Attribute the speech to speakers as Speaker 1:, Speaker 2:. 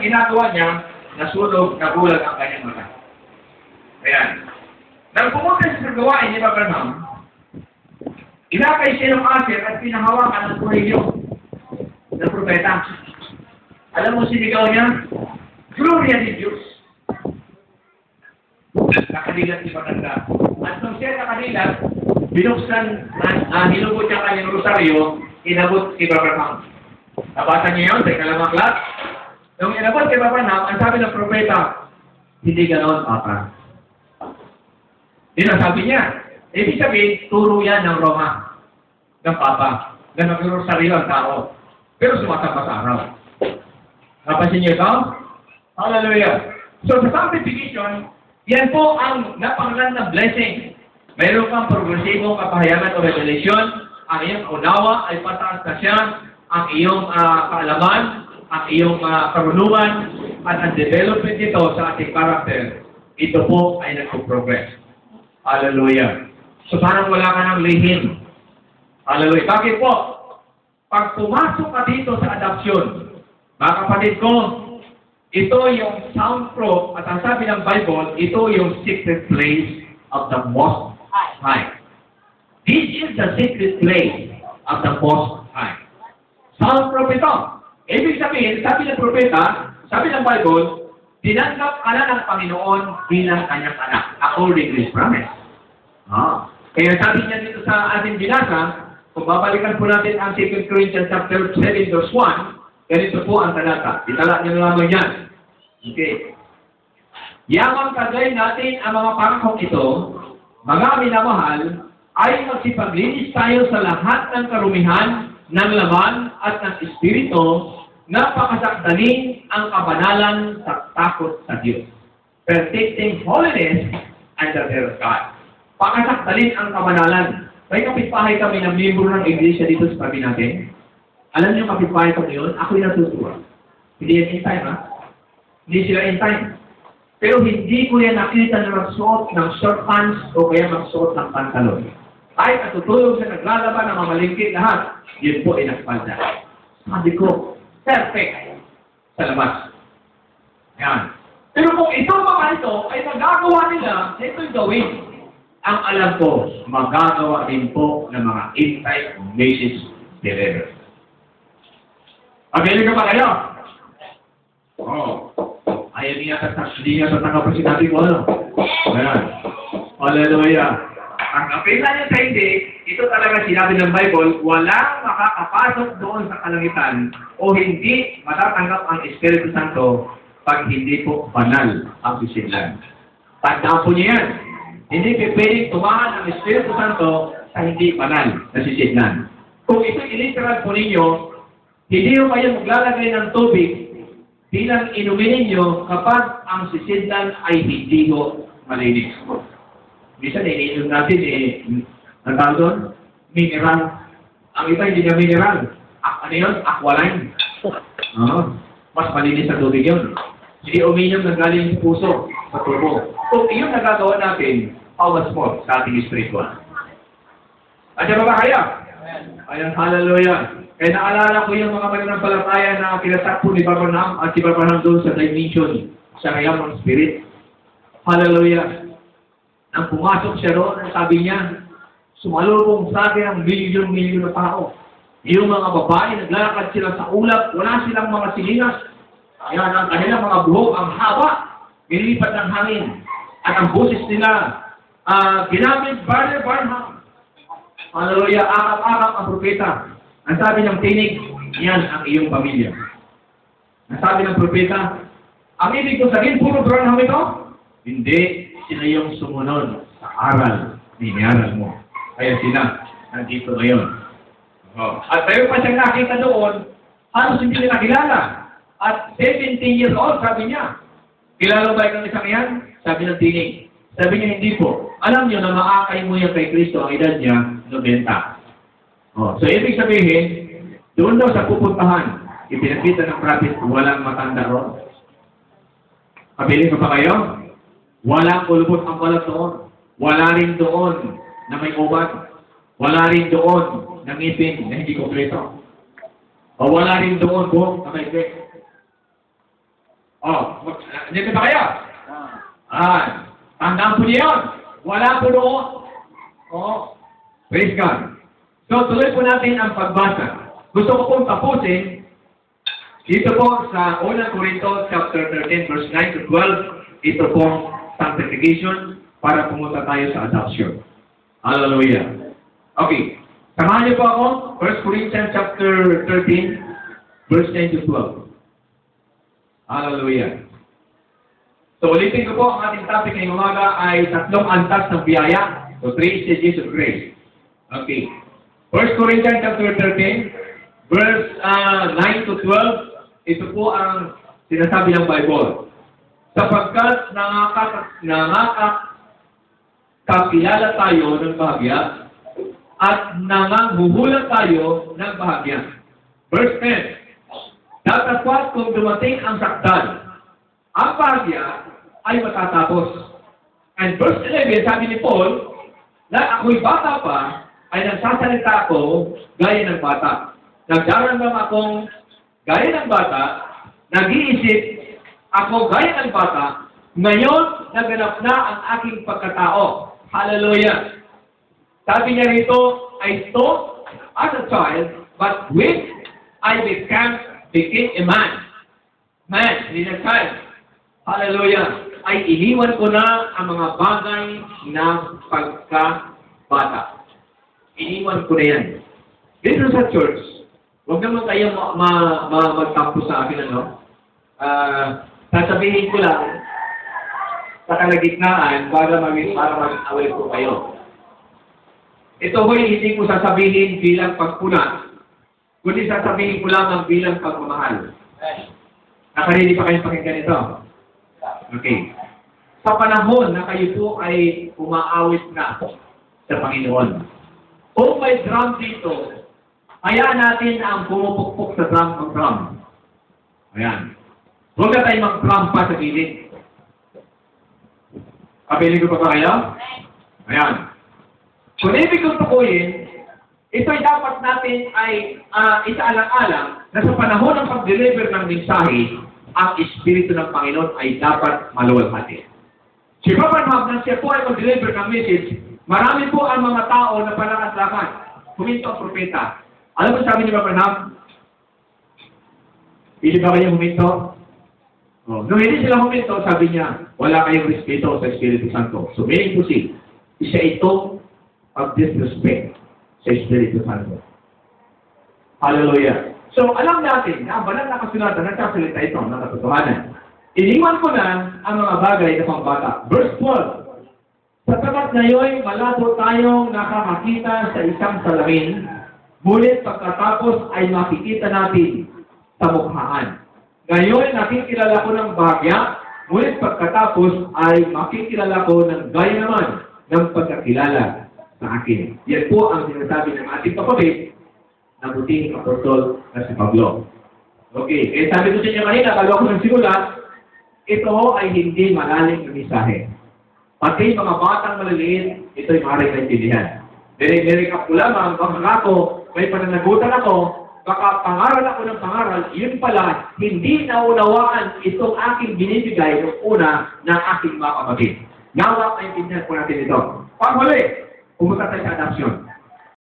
Speaker 1: ginagawa niya, nasunog, nagulag ang kanyang mata. Ayan. Nang pumunta sa gawain ni Abraham, inakay siya ng aser at pinahawakan ng kuhilyo ng propeta. Alam mo sinigaw niya? Gloria ni Diyos. Nakadilat si Patanda. At nung siya nakadilat, binuksan, hinubot niya kanyang rosaryo, inabot kay Abraham. Nabasa niyo yun sa ikalimang aklat? Nung inabot kay Abraham, ang sabi ng propeta, hindi ganoon, Papa. Yun ang sabi niya. Ibig sabihin, turo yan ng Roma, ng Papa, na nag-rosaryo ang tao. Pero sumasamba sa araw. Napansin niyo ito? Hallelujah. So, sa sanctification, yan po ang napanglan na blessing. Mayroon kang progresibong kapahayagan o revelation. Ang iyong unawa ay pataas na siya. Ang iyong kaalaman, ang iyong karunungan, at ang development nito sa ating character. Ito po ay nagpo-progress. Hallelujah. So, parang wala ka ng lihim. Hallelujah. Bakit po? Pag pumasok ka dito sa adoption, mga kapatid ko, ito yung soundproof at ang sabi ng Bible, ito yung secret place of the Most High. This is the secret place of the Most High. Soundproof ito. Ibig sabihin, sabi ng propeta, sabi ng Bible, tinanggap ka na ng Panginoon bilang kanyang anak, according to His promise. Kaya sabi niya dito sa ating binasa, kung babalikan po natin ang 2 Corinthians chapter 7 verse 1, ganito po ang talata. Itala niyo naman yan. Okay. Yamang kagay natin ang mga pangakong ito, mga minamahal, ay magsipaglinis tayo sa lahat ng karumihan, ng laman at ng espiritu, na pakasakdalin ang kabanalan sa takot sa Diyos. Perfecting holiness and the fear of God. Pakasakdalin ang kabanalan. May kapitbahay kami ng miyembro ng iglesia dito sa tabi natin. Alam niyo kapitbahay kami yun? Ako'y natutuwa. Hindi yan in time, ha? Hindi sila in time. Pero hindi ko yan nakita na magsuot ng short pants o kaya magsuot ng pantalon. Kahit natutulog siya naglalaban ng mamalingkit lahat, yun po ay nakapalda. Sabi ko, perfect sa labas. Yan. Pero kung itong mga ito ay magagawa nila, ito'y gawin. Ang alam ko, magagawa din po ng mga in-type message delivery. Pagkailan ka ba kayo? Ayaw niya tatanggal pa sinabi ko, ano? Ayan. Hallelujah. Ang kapilan niya sa hindi, ito talaga sinabi ng Bible, walang makakapasok doon sa kalangitan o hindi matatanggap ang Espiritu Santo pag hindi po banal ang sisidlan. Tandaan po niya yan. Hindi pwedeng tumahan ang Espiritu Santo sa hindi banal na sisidlan. Kung ito iliteral po ninyo, hindi mo kayo maglalagay ng tubig bilang inumin ninyo kapag ang sisidlan ay hindi ko malinis. Minsan, iniinom natin, ang tawag doon, mineral. Ang iba hindi na mineral. Ano yun? Aqualine. Mas malinis sa tubig yun. Hindi uminom na galing sa puso, sa tubo. Kung iyon nagagawa natin, power sport sa ating spiritual. At siya ba kaya? Ayan, hallelujah. Kaya naalala ko yung mga mananampalataya na pinatakpo ni Abraham at si Abraham doon sa dimension, sa realm ng spirit. Hallelujah. Nang pumasok siya roon, sabi niya, sumalubong sa akin ang milyon-milyon na tao. Yung mga babae, naglalakad sila sa ulap, wala silang mga silingas. Ayan, ang kanilang mga buhok, ang haba, nililipat ng hangin. At ang boses nila, ginamit Brother Barnham. Hallelujah, akap-akap ang propeta. Ang sabi ng tinig, yan ang iyong pamilya. Ang sabi ng propeta, ang ibig ko sabihin, puro Barnham ito? Hindi. Sila yung sumunod sa aral, niniaral mo. Kaya sila, nandito ngayon. At tayo pa siyang nakita doon, halos hindi nila kilala. At 17 years old, sabi niya, kilala ba yung isang yan? Sabi ng tinig. Sabi niya, hindi po. Alam niyo na maakay mo yan kay Kristo, ang edad niya, 90. So, ibig sabihin, doon daw sa pupuntahan, ipinakita ng prophet, walang matanda ron. Kabiling ko pa kayo? Walang kulubot ang balat doon. Wala rin doon na may ubat. Wala rin doon na ngipin na hindi kompleto. O wala rin doon po na may pek. Oh, hindi ba kayo? Tandaan po niyo yun. Wala po doon. Oh, praise God. So, tuloy po natin ang pagbasa. Gusto ko pong tapusin dito po sa 1 Corinto chapter 13 verse 9 to 12. Ito pong sanctification para pumunta tayo sa adoption. Hallelujah. Okay. Samahan niyo po ako. 1 Corinthians chapter 13 verse 9 to 12. Hallelujah. So, ulitin ko po, ang ating topic ngayong umaga ay tatlong antas ng biyaya. So, 3 stages of grace. Okay. 1 Corinthians chapter 13, verse 9 to 12, ito po ang sinasabi ng Bible. Sapagkat nakakakilala tayo ng bahagya at nanganghuhulat tayo ng bahagya. Verse 10, datapwat kung dumating ang sakdal, ang bahagya ay matatapos. And verse 11, sabi ni Paul, na ako'y bata pa, ay nagsasalita ako gaya ng bata. Nagdaramdam akong gaya ng bata, nag-iisip ako gaya ng bata, ngayon naganap na ang aking pagkatao. Hallelujah! Sabi niya rito, I thought as a child, but when I became a man, hindi na child, hallelujah, ay iniwan ko na ang mga bagay ng pagkabata. Iniwan ko na yan. Dito sa church, huwag naman kayo magtampo sa akin, ano? Sasabihin ko lang, sa kalagitnaan, para mag-away ko kayo. Ito ho'y hindi ko sasabihin bilang pagpuna, kundi sasabihin ko lang ang bilang pagmamahal. Nakarinig pa kayong pakinggan ito? Okay. Sa panahon na kayo po ay umaawit na sa Panginoon, kung may drum dito, hayaan natin ang pumupukpok sa drum ng drum. Ayan. Huwag na tayo mag-drum pa sa gilid. Kabiling ko pa ba kayo? Ayan. Kung ibig kong tukuyin, ito'y dapat natin ay isaalang-alang na sa panahon ng pag-deliver ng mensahe, ang Espiritu ng Panginoon ay dapat maluwalhati. Si Papa Ham, nang siya po ay mag-deliver ng message, marami po ang mga tao na palakas-lakas. Huminto ang propeta. Alam mo sabi ni Papa Ham? Hindi ba kayo huminto? Oh. Nung hindi sila huminto, sabi niya, wala kayong respeto sa Espiritu Santo. So, meaning to say, isa ito of disrespect sa Espiritu Santo. Hallelujah. So, alam natin na ang banal na kasulatan nagsasalita ito ng katotohanan. Iniwan ko na ang mga bagay na pambata. Verse 12, sapagkat ngayon malabo tayong nakamakita sa isang salamin, ngunit pagkatapos ay makikita natin sa mukhaan. Ngayon nakikilala ko ng bahagya, ngunit pagkatapos ay makikilala ko ng gaya naman ng pagkakilala sa akin. Yan po ang sinasabi ng ating kapatid na buting apostol na si Pablo. Okay, eh sabi ko sa inyo kanina, bago ako nagsimula, ito ay hindi malalim na mensahe. Pati mga batang maliliit, ito'y maaaring naintindihan. Nire-recap ko lamang, baka ako, may pananagutan ako, baka pangaral ako ng pangaral, yun pala, hindi naunawaan itong aking binibigay ng una ng aking mga kapatid. Nawa, naintindihan po natin ito. Panghuli, pumunta tayo sa adoption.